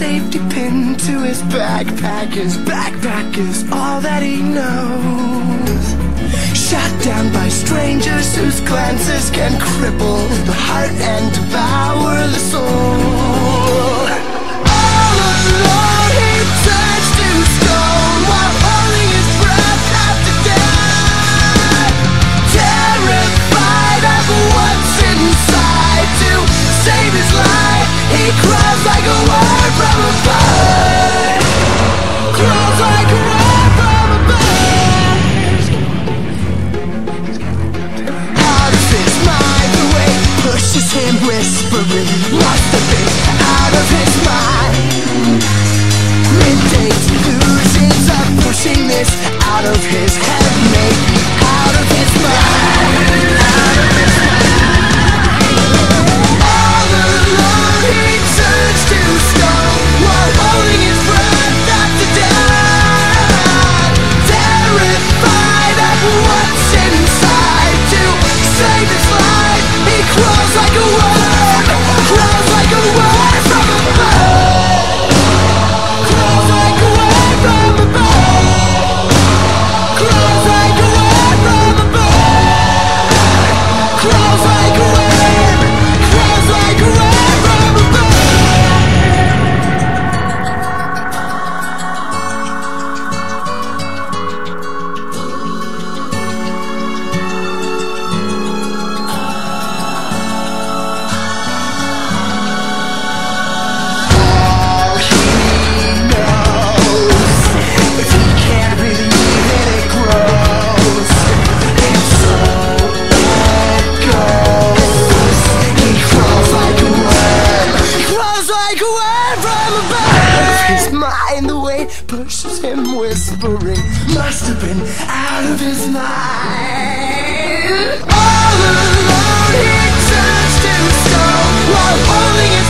safety pin to his backpack. His backpack is all that he knows. Shot down by strangers whose glances can cripple the heart and devour the soul. All alone he turns to stone while holding his breath after death. Terrified of what's inside, to save his life he crawls like a word from a bird. Crawls like a word from a bird. Out of his mind, the way pushes him whispering. Must have been out of his mind. Midday delusions are pushing this out of his head, maybe out of his mind. Out of his mind. All alone he turns to stone while holding his breath after death. Terrified of what's inside, to save his life he crawls like a word. Crawls like a word from a bird. Crawls like a word from a bird. Crawls like a word from a bird. Crawls like a word. Crawls like a word from a bird. All he knows, if he can't believe it, it grows. And so it goes. He crawls like a word. Crawls like a word from a bird. Out of his mind, the way pushes him whispering. Must have been out of his mind. All alone he turns to stone while holding his